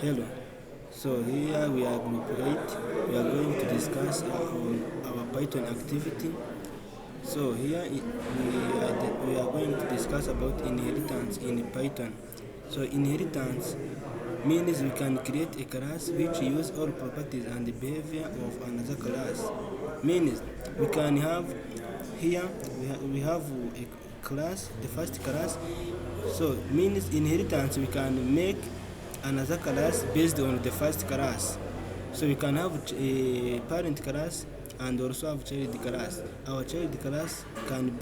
Hello. So here we are group 8. We are going to discuss on our Python activity. So here we are going to discuss about inheritance in Python. So inheritance means we can create a class which use all properties and the behavior of another class. Means we can have here we have a class, the first class. So means inheritance we can make another class based on the first class. So we can have a parent class and also have child class. Our child class can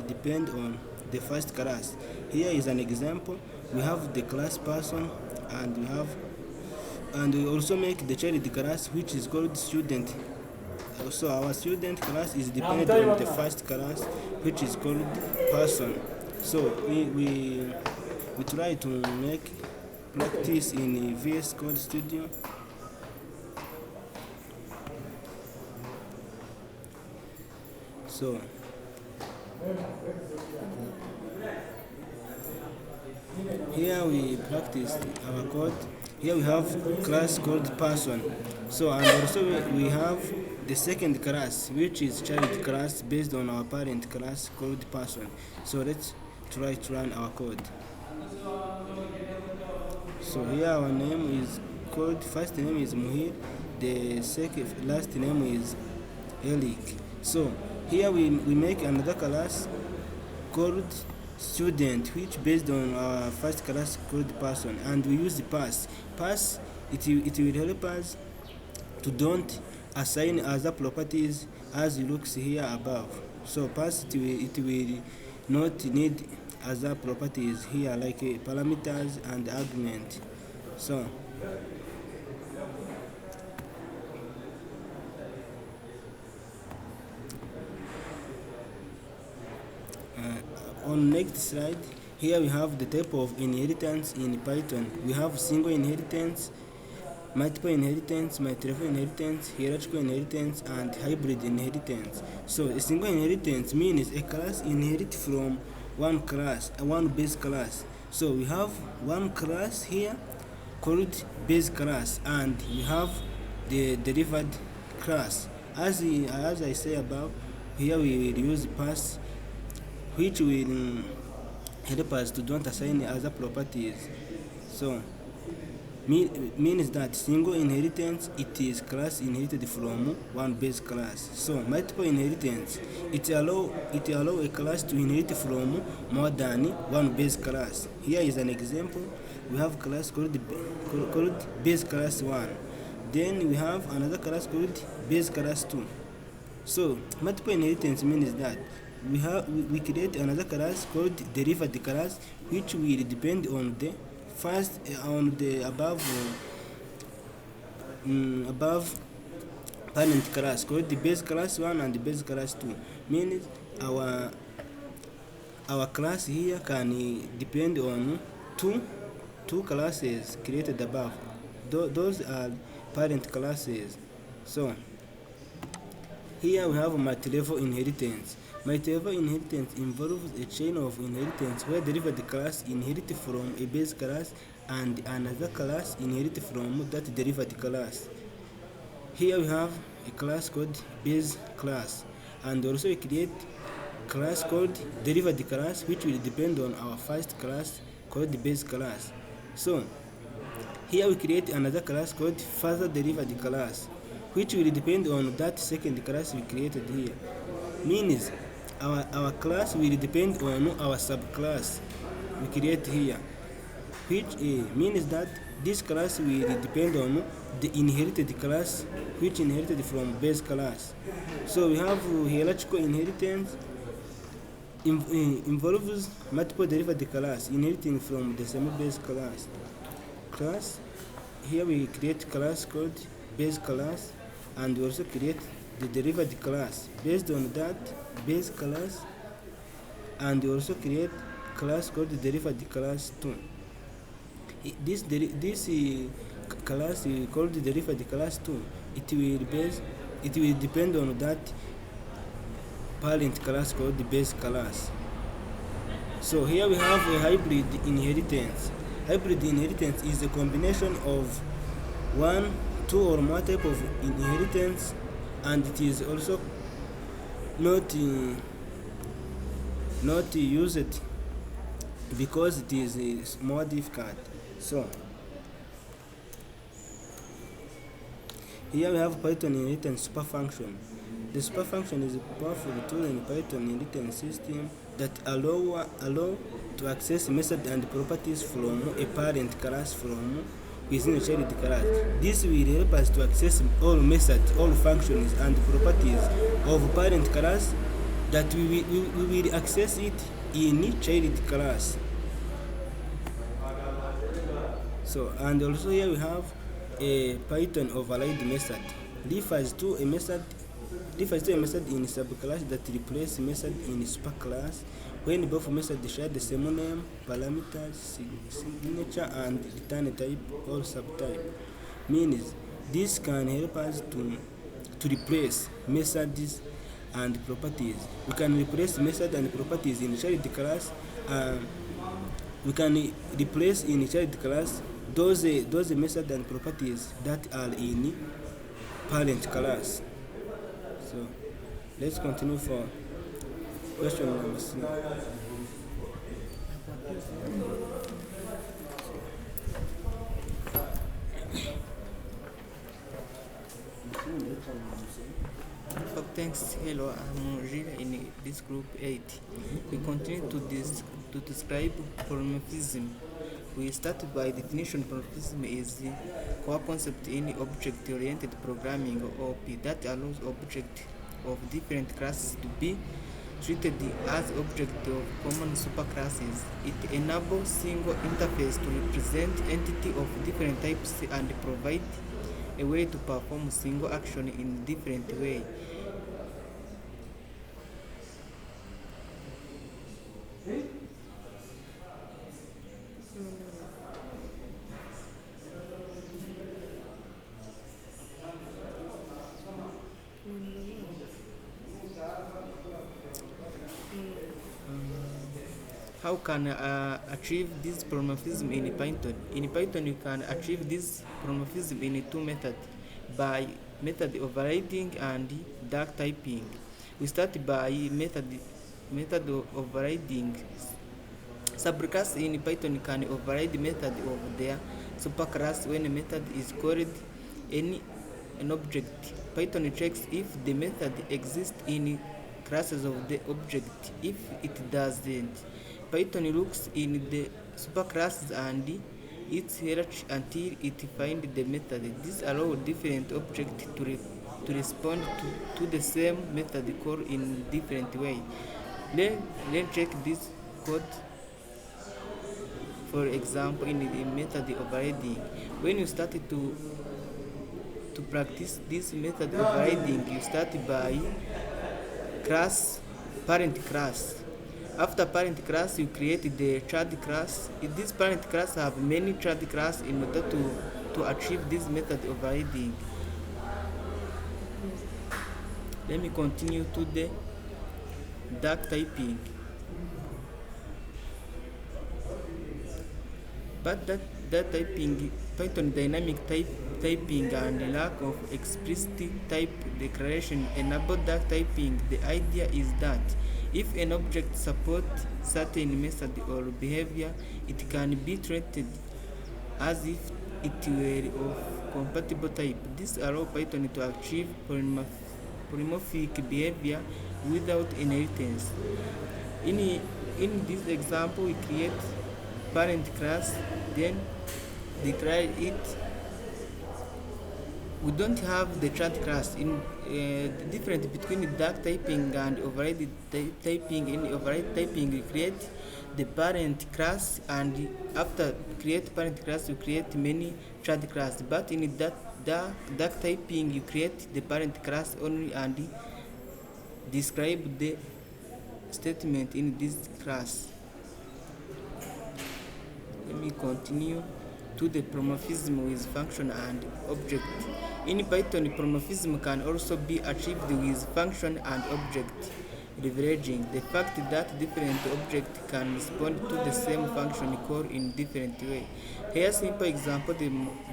depend on the first class. Here is an example. We have the class person and we also make the child class which is called student. So our student class is dependent on the first class which is called person. So we try to make practice in VS Code Studio. So here we practice our code. Here we have class called person. So and also we have the second class which is child class based on our parent class called person. So let's try to run our code. So here our name is called, first name is Muhir, the second last name is Elik. So here we make another class called student which based on our first class called person, and we use the pass. It will help us to don't assign other properties as you look here above. So pass it will not need other properties here like parameters and argument. So on next slide, here we have the type of inheritance in Python. We have single inheritance, multiple inheritance, multi-level inheritance, hierarchical inheritance, and hybrid inheritance. So a single inheritance means a class inherits from one base class. So we have one class here called base class, and we have the derived class. As I say above, here we will use pass which will help us to don't assign other properties. So means that single inheritance, it is class inherited from one base class. So multiple inheritance, it allow a class to inherit from more than one base class. Here is an example. We have class called base class 1. Then we have another class called base class 2. So multiple inheritance means that we create another class called derived class which will depend on the first on the above parent class called the base class 1 and the base class 2. Means our class here can depend on two classes created above. Those are parent classes. So here we have multi-level inheritance. Multi-level inheritance involves a chain of inheritance where derived class inherit from a base class and another class inherit from that derived class. Here we have a class called base class, and also we create class called derived class which will depend on our first class called the base class. So here we create another class called further derived class which will depend on that second class we created here. Means our class will depend on our subclass we create here, which means that this class will depend on the inherited class which inherited from base class. So we have hierarchical inheritance involves multiple derived class inheriting from the same base class. Here we create class called base class, and we also create the derived class based on that base class, and we also create class called the derived class 2. This class called the derived class 2, it will depend on that parent class called the base class. So here we have a hybrid inheritance. Hybrid inheritance is a combination of one, two, or more type of inheritance, and it is also not not used because it is more difficult. So here we have Python inheritance super function. The super function is a powerful tool in Python inheritance system that allow to access method and properties from a parent class from within a child class. This will help us to access all methods, all functions and properties of parent class that we will access it in child class. So, and also here we have a Python override method. Refers to a method in subclass that replaces method in superclass when both methods share the same name, parameters, signature, and return type or subtype. Means this can help us to replace methods and properties. We can replace method and properties in child class. We can replace in child class those methods and properties that are in parent class. So let's continue for question number 3. Thanks. Hello, I'm Rila in this group 8. We continue to describe polymorphism. We started by definition. Polymorphism is the core concept in object-oriented programming (OP) that allows objects of different classes to be treated as objects of common superclasses. It enables single interface to represent entities of different types and provide a way to perform single action in different way. How can achieve this polymorphism in Python? In Python, you can achieve this polymorphism in two methods, by method overriding and dark typing. We start by method overriding. Subclass in Python can override method of their superclass when a method is called an object. Python checks if the method exists in classes of the object. If it doesn't, Python looks in the superclasses and its hierarchy until it finds the method. This allows different objects to respond to the same method call in different way. Let's check this code. For example, in the method overriding, when you started to practice this method overriding, you start by parent class. After parent class, you create the child class. This parent class have many child class in order to achieve this method overriding. Let me continue to the dark typing. But that typing, Python dynamic typing and lack of explicit type declaration enable dark typing. The idea is that if an object supports certain method or behavior, it can be treated as if it were of compatible type. This allows Python to achieve polymorphic behavior without inheritance. In this example, we create parent class, then declare it. We don't have the child class. In the difference between the dark typing and override typing. In override typing, you create the parent class, and after create parent class, you create many child class. But in dark typing, you create the parent class only and describe the statement in this class. Let me continue to the polymorphism with function and object. In Python, polymorphism can also be achieved with function and object. leveraging the fact that different objects can respond to the same function call in different way. Here, simple example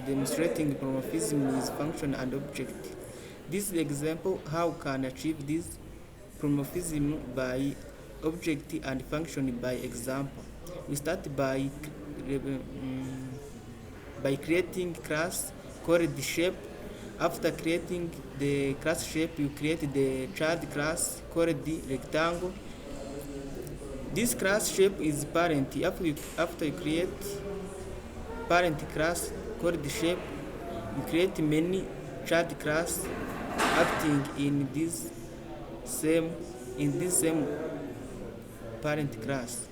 demonstrating polymorphism with function and object. This example how can achieve this polymorphism by object and function by example. We start by creating class called shape. After creating the class shape, you create the child class called rectangle. This class shape is parent. After you create parent class called shape, you create many child class acting in this same parent class.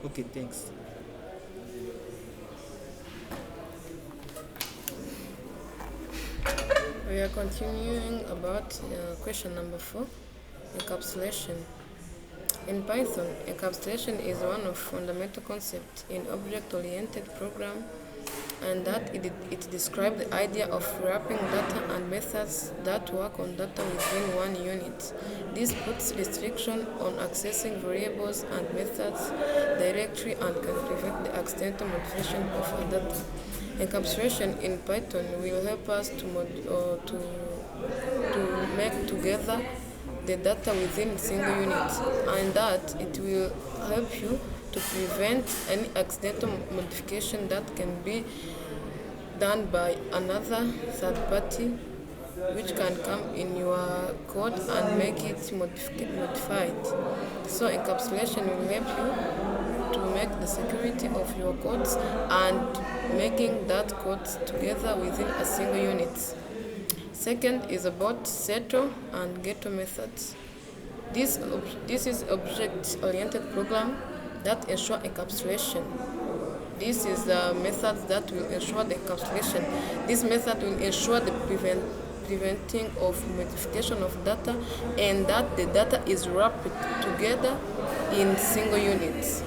Okay, thanks. We are continuing about question number 4, encapsulation. In Python, encapsulation is one of fundamental concepts in object-oriented program, and that it describes the idea of wrapping data and methods that work on data within one unit. This puts restriction on accessing variables and methods directly and can prevent the accidental modification of a data. Encapsulation in Python will help us to make together the data within single unit, and that it will help you to prevent any accidental modification that can be done by another third party, which can come in your code and make it modified. So encapsulation will help you to make the security of your codes and making that code together within a single unit. Second is about setter and getter methods. This is object-oriented program that ensure encapsulation. This is the method that will ensure the encapsulation. This method will ensure the preventing of modification of data and that the data is wrapped together in single units.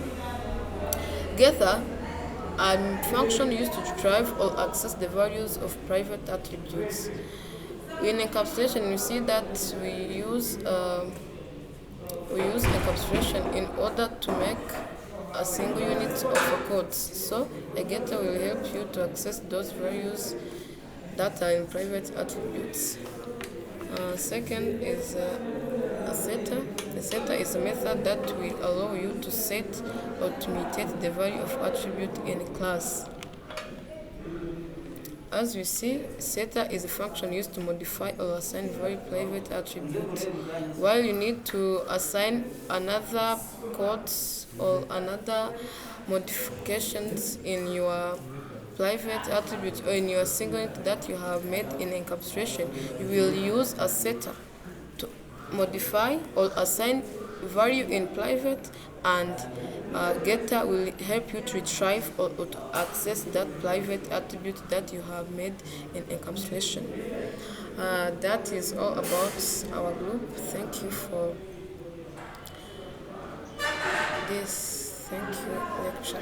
Getter, a function used to retrieve or access the values of private attributes. In encapsulation, you see that we use encapsulation in order to make a single unit of a code. So a getter will help you to access those values that are in private attributes. Second is a setter. A setter is a method that will allow you to set or to mutate the value of attribute in a class. As we see, setter is a function used to modify or assign very private attributes. While you need to assign another codes or another modifications in your private attribute or in your single unit that you have made in encapsulation, you will use a setter to modify or assign value in private, and getter will help you to retrieve or to access that private attribute that you have made in encapsulation. That is all about our group. Thank you for this. Thank you, lecture.